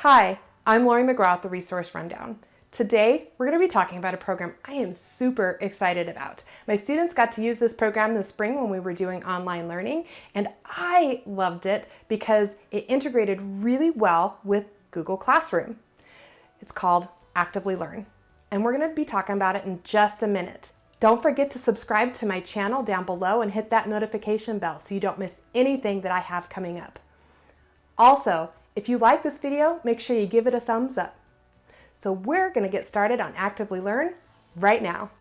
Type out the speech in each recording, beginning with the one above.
Hi, I'm Lori McGraw at the Resource Rundown. Today, we're going to be talking about a program I am super excited about. My students got to use this program this spring when we were doing online learning, and I loved it because it integrated really well with Google Classroom. It's called Actively Learn, and we're going to be talking about it in just a minute. Don't forget to subscribe to my channel down below and hit that notification bell so you don't miss anything that I have coming up. Also, if you like this video, make sure you give it a thumbs up. So we're going to get started on Actively Learn right now.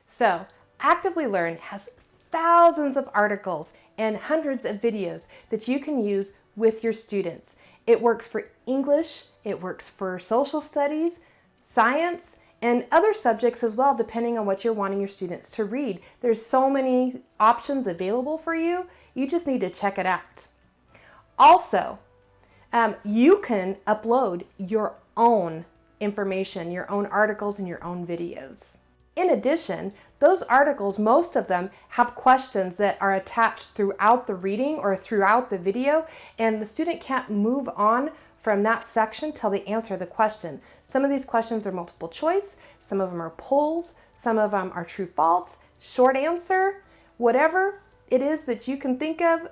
So Actively Learn has thousands of articles and hundreds of videos that you can use with your students. It works for English, it works for social studies, science, and other subjects as well, depending on what you're wanting your students to read. There's so many options available for you. You just need to check it out. Also, you can upload your own information, your own articles, and your own videos. In addition, those articles, most of them have questions that are attached throughout the reading or throughout the video, and the student can't move on from that section till they answer the question. Some of these questions are multiple choice, some of them are polls, some of them are true false, short answer, whatever it is that you can think of,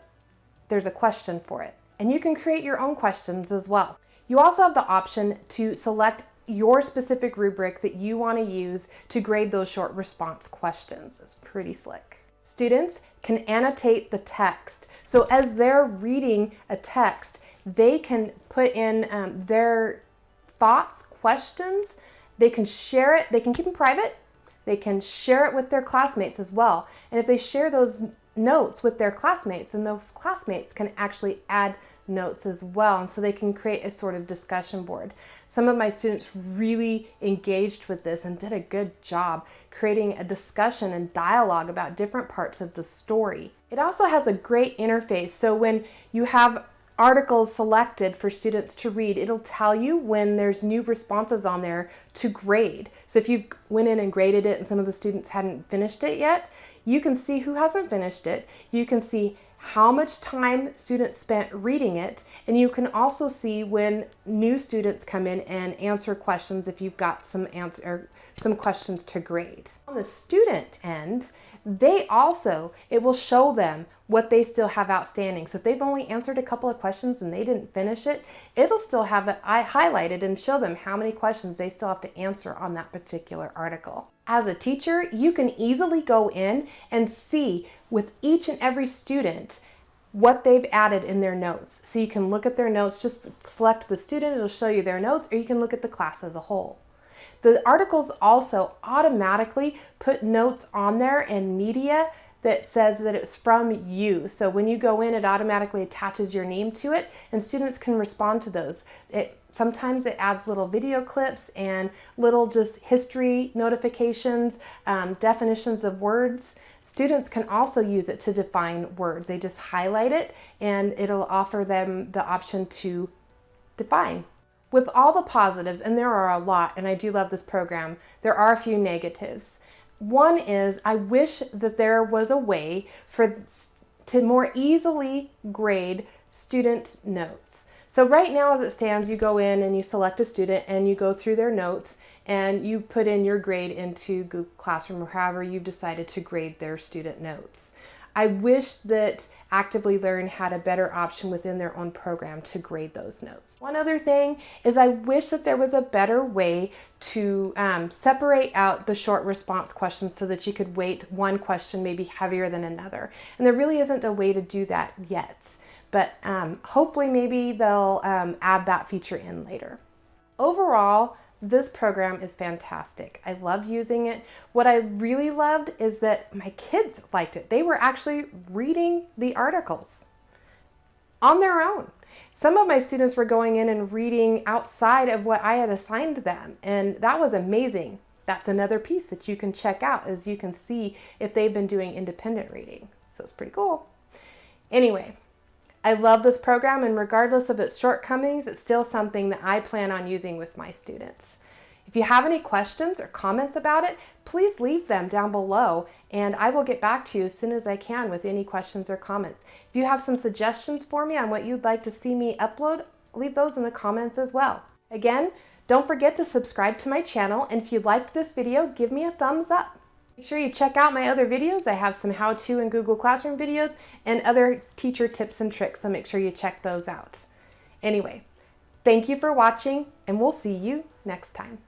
there's a question for it. And you can create your own questions as well. You also have the option to select your specific rubric that you want to use to grade those short response questions. It's pretty slick. Students can annotate the text. So as they're reading a text, they can put in their thoughts, questions. They can share it. They can keep them private. They can share it with their classmates as well. And if they share those notes with their classmates, then those classmates can actually add notes as well, and so they can create a sort of discussion board. Some of my students really engaged with this and did a good job creating a discussion and dialogue about different parts of the story. It also has a great interface, so when you have articles selected for students to read, it'll tell you when there's new responses on there to grade. So if you've went in and graded it and some of the students hadn't finished it yet, you can see who hasn't finished it. You can see how much time students spent reading it, and you can also see when new students come in and answer questions if you've got some questions to grade. On the student end, it will show them what they still have outstanding. So if they've only answered a couple of questions and they didn't finish it, it'll still have it highlighted and show them how many questions they still have to answer on that particular article. As a teacher, you can easily go in and see with each and every student what they've added in their notes. So you can look at their notes, just select the student, it'll show you their notes, or you can look at the class as a whole. The articles also automatically put notes on there and media that says that it's from you. So when you go in, it automatically attaches your name to it, and students can respond to those. Sometimes it adds little video clips and little just history notifications, definitions of words. Students can also use it to define words. They just highlight it and it'll offer them the option to define. With all the positives, and there are a lot, and I do love this program, there are a few negatives. One is I wish that there was a way to more easily grade student notes. So right now as it stands, you go in and you select a student and you go through their notes and you put in your grade into Google Classroom or however you've decided to grade their student notes. I wish that Actively Learn had a better option within their own program to grade those notes. One other thing is I wish that there was a better way to separate out the short response questions so that you could weight one question maybe heavier than another. And there really isn't a way to do that yet. But hopefully maybe they'll add that feature in later. Overall, this program is fantastic. I love using it. What I really loved is that my kids liked it. They were actually reading the articles on their own. Some of my students were going in and reading outside of what I had assigned them, and that was amazing. That's another piece that you can check out, as you can see if they've been doing independent reading. So it's pretty cool. Anyway, I love this program, and regardless of its shortcomings, it's still something that I plan on using with my students. If you have any questions or comments about it, please leave them down below and I will get back to you as soon as I can with any questions or comments. If you have some suggestions for me on what you'd like to see me upload, leave those in the comments as well. Again, don't forget to subscribe to my channel, and if you liked this video, give me a thumbs up. Make sure you check out my other videos. I have some how-to and Google Classroom videos and other teacher tips and tricks, so make sure you check those out. Anyway, thank you for watching, and we'll see you next time.